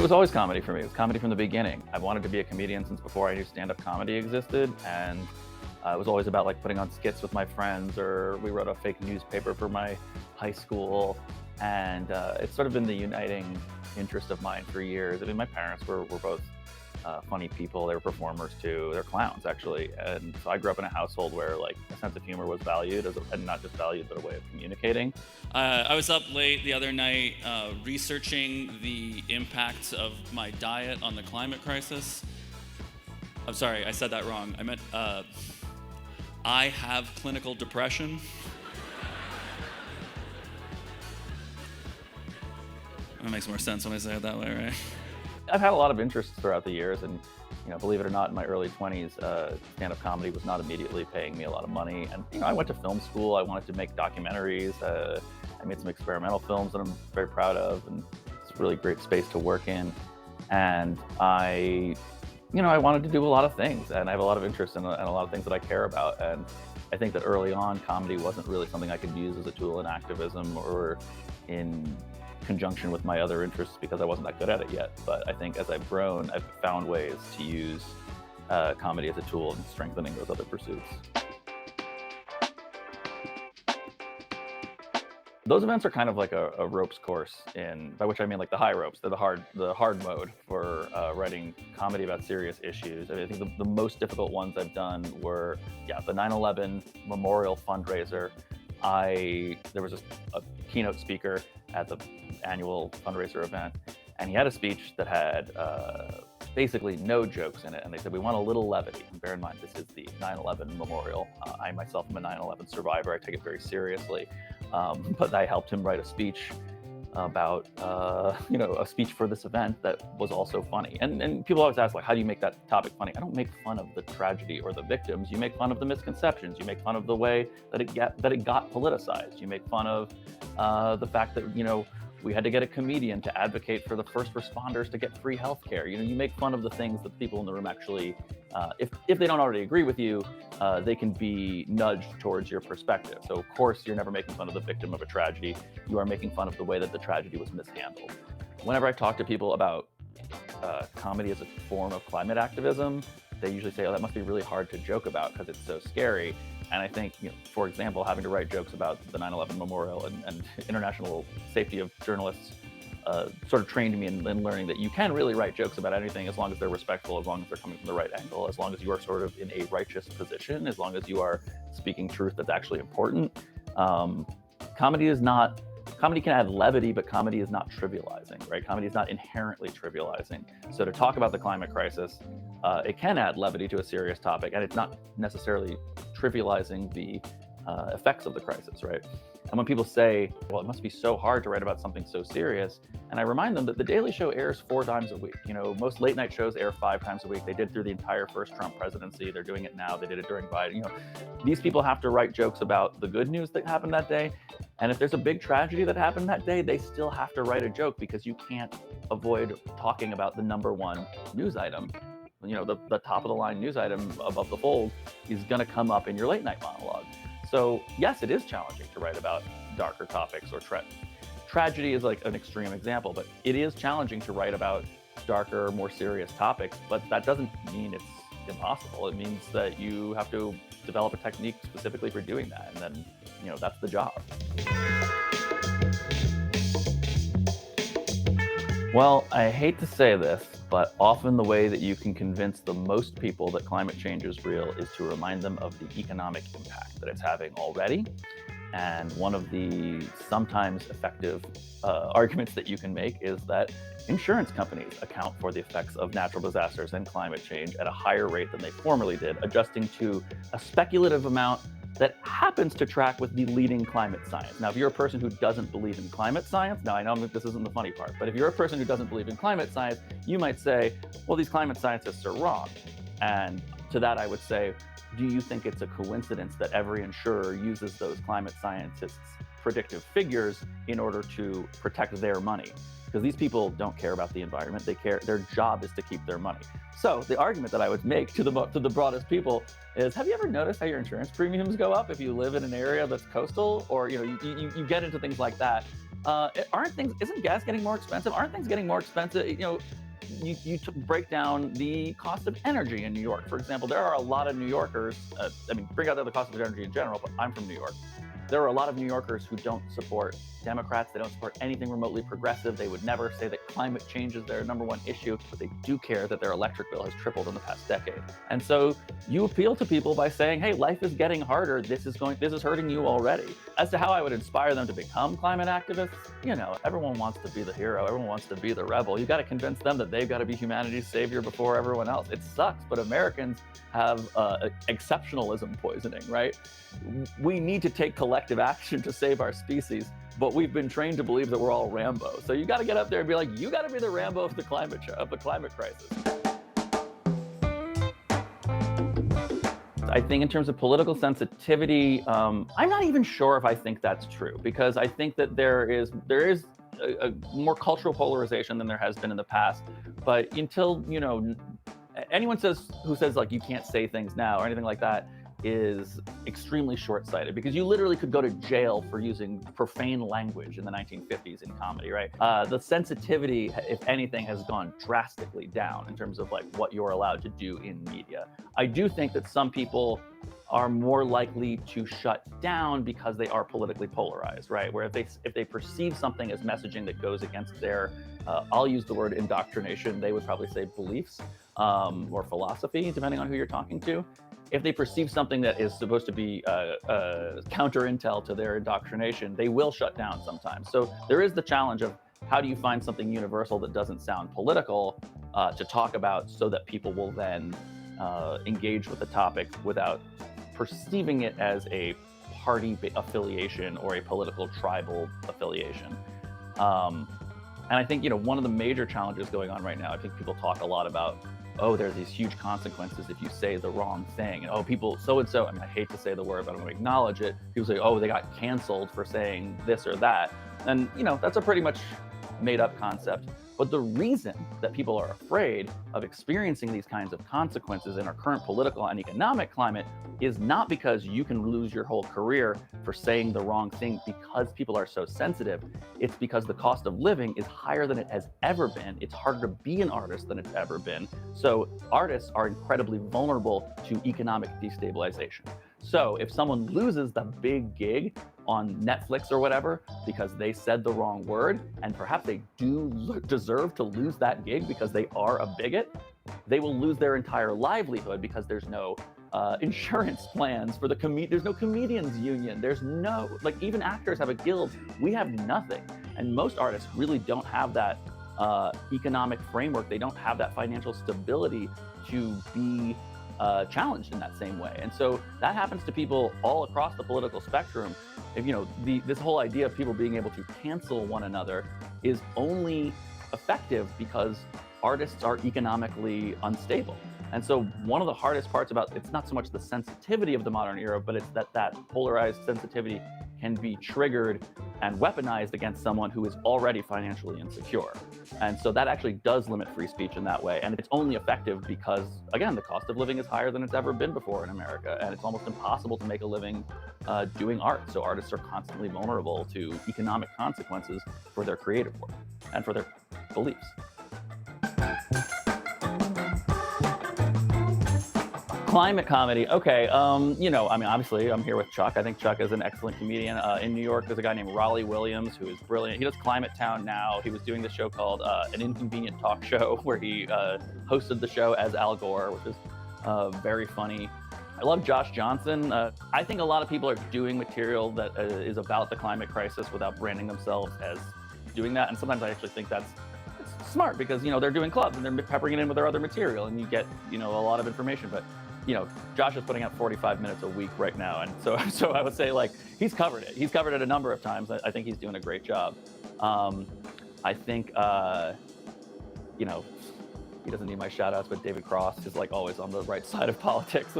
was always comedy for me. It was comedy from the beginning. I've wanted to be a comedian since before I knew stand-up comedy existed, and it was always about like putting on skits with my friends, or we wrote a fake newspaper for my high school, and it's sort of been the uniting interest of mine for years. I mean, my parents were both funny people. They were performers too. They're clowns, actually. And so I grew up in a household where like a sense of humor was valued, and not just valued, but a way of communicating. I was up late the other night researching the impacts of my diet on the climate crisis. I'm sorry, I said that wrong. I meant I have clinical depression. That makes more sense when I say it that way, right? I've had a lot of interests throughout the years, and believe it or not, in my early 20s, stand-up comedy was not immediately paying me a lot of money. And I went to film school. I wanted to make documentaries. I made some experimental films that I'm very proud of, and it's a really great space to work in. And I wanted to do a lot of things, and I have a lot of interest in a lot of things that I care about. And I think that early on, comedy wasn't really something I could use as a tool in activism or in conjunction with my other interests, because I wasn't that good at it yet. But I think as I've grown, I've found ways to use comedy as a tool in strengthening those other pursuits. Those events are kind of like a ropes course, by which I mean like the high ropes. They're the hard mode for writing comedy about serious issues. I mean, I think the most difficult ones I've done were, the 9/11 memorial fundraiser. There was a keynote speaker at the annual fundraiser event, and he had a speech that had basically no jokes in it. And they said, we want a little levity. And bear in mind, this is the 9/11 memorial. I myself am a 9/11 survivor. I take it very seriously. But I helped him write a speech about, a speech for this event that was also funny. And people always ask, like, how do you make that topic funny? I don't make fun of the tragedy or the victims. You make fun of the misconceptions. You make fun of the way that it got politicized. You make fun of the fact that, we had to get a comedian to advocate for the first responders to get free health care. You make fun of the things that the people in the room actually, if they don't already agree with you, they can be nudged towards your perspective. So of course, you're never making fun of the victim of a tragedy. You are making fun of the way that the tragedy was mishandled. Whenever I talk to people about comedy as a form of climate activism, they usually say, oh, that must be really hard to joke about because it's so scary. And I think, for example, having to write jokes about the 9/11 memorial and international safety of journalists sort of trained me in learning that you can really write jokes about anything as long as they're respectful, as long as they're coming from the right angle, as long as you are sort of in a righteous position, as long as you are speaking truth that's actually important. Comedy can add levity, but comedy is not trivializing, right? Comedy is not inherently trivializing. So to talk about the climate crisis, it can add levity to a serious topic, and it's not necessarily trivializing the effects of the crisis, right? And when people say, well, it must be so hard to write about something so serious, and I remind them that The Daily Show airs 4 times a week. Most late night shows air 5 times a week. They did through the entire first Trump presidency. They're doing it now. They did it during Biden. These people have to write jokes about the good news that happened that day. And if there's a big tragedy that happened that day, they still have to write a joke, because you can't avoid talking about the number one news item. The top of the line news item above the fold is going to come up in your late night monologue. So yes, it is challenging to write about darker topics, or tragedy is like an extreme example, but it is challenging to write about darker, more serious topics. But that doesn't mean it's impossible. It means that you have to develop a technique specifically for doing that. And then, that's the job. Well, I hate to say this, but often the way that you can convince the most people that climate change is real is to remind them of the economic impact that it's having already. And one of the sometimes effective arguments that you can make is that insurance companies account for the effects of natural disasters and climate change at a higher rate than they formerly did, adjusting to a speculative amount that happens to track with the leading climate science. Now, if you're a person who doesn't believe in climate science, now I know this isn't the funny part, but if you're a person who doesn't believe in climate science, you might say, well, these climate scientists are wrong. And to that, I would say, do you think it's a coincidence that every insurer uses those climate scientists' predictive figures in order to protect their money? Because these people don't care about the environment. Their job is to keep their money. So the argument that I would make to the broadest people is, have you ever noticed how your insurance premiums go up if you live in an area that's coastal? Or you get into things like that. Isn't gas getting more expensive? Aren't things getting more expensive? Break down the cost of energy in New York, for example. There are a lot of New Yorkers, bring out the cost of energy in general, but I'm from New York. There are a lot of New Yorkers who don't support Democrats. They don't support anything remotely progressive. They would never say that climate change is their number one issue, but they do care that their electric bill has tripled in the past decade. And so you appeal to people by saying, hey, life is getting harder. This is hurting you already. As to how I would inspire them to become climate activists, everyone wants to be the hero. Everyone wants to be the rebel. You got to convince them that they've got to be humanity's savior before everyone else. It sucks, but Americans have exceptionalism poisoning, right? We need to take collective action to save our species, but we've been trained to believe that we're all Rambo. So you got to get up there and be like, you got to be the Rambo of the climate crisis. I think in terms of political sensitivity, I'm not even sure if I think that's true, because I think that there is a more cultural polarization than there has been in the past. But until anyone who says like you can't say things now or anything like that is extremely short-sighted, because you literally could go to jail for using profane language in the 1950s in comedy, right? The sensitivity, if anything, has gone drastically down in terms of like what you're allowed to do in media. I do think that some people are more likely to shut down because they are politically polarized, right? Where if they perceive something as messaging that goes against their, I'll use the word indoctrination, they would probably say beliefs or philosophy, depending on who you're talking to. If they perceive something that is supposed to be counter intel to their indoctrination, they will shut down sometimes. So there is the challenge of how do you find something universal that doesn't sound political to talk about, so that people will then engage with the topic without perceiving it as a party affiliation or a political tribal affiliation. And I think, one of the major challenges going on right now, I think people talk a lot about, oh, there's these huge consequences if you say the wrong thing. And, oh, people so-and-so, I hate to say the word, but I'm going to acknowledge it. People say, oh, they got canceled for saying this or that. And, that's a pretty much made up concept. But the reason that people are afraid of experiencing these kinds of consequences in our current political and economic climate is not because you can lose your whole career for saying the wrong thing because people are so sensitive. It's because the cost of living is higher than it has ever been. It's harder to be an artist than it's ever been. So artists are incredibly vulnerable to economic destabilization. So if someone loses the big gig on Netflix or whatever because they said the wrong word, and perhaps they do deserve to lose that gig because they are a bigot, they will lose their entire livelihood because there's no insurance plans for there's no comedians union. There's no, even actors have a guild. We have nothing. And most artists really don't have that economic framework. They don't have that financial stability to be challenged in that same way. And so that happens to people all across the political spectrum. If this whole idea of people being able to cancel one another is only effective because artists are economically unstable. And so one of the hardest parts about it's not so much the sensitivity of the modern era, but it's that polarized sensitivity can be triggered and weaponized against someone who is already financially insecure. And so that actually does limit free speech in that way. And it's only effective because, again, the cost of living is higher than it's ever been before in America. And it's almost impossible to make a living doing art. So artists are constantly vulnerable to economic consequences for their creative work and for their beliefs. Climate comedy. Okay. Obviously I'm here with Chuck. I think Chuck is an excellent comedian. In New York, there's a guy named Raleigh Williams who is brilliant. He does Climate Town now. He was doing this show called An Inconvenient Talk Show, where he hosted the show as Al Gore, which is very funny. I love Josh Johnson. I think a lot of people are doing material that is about the climate crisis without branding themselves as doing that. And sometimes I actually think that's smart because, they're doing clubs and they're peppering it in with their other material and you get, a lot of information. But Josh is putting out 45 minutes a week right now. And so I would say he's covered it. He's covered it a number of times. I think he's doing a great job. I think, he doesn't need my shout outs, but David Cross is always on the right side of politics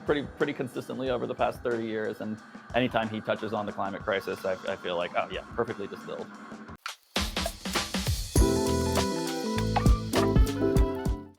pretty consistently over the past 30 years. And anytime he touches on the climate crisis, I feel like, oh yeah, perfectly distilled.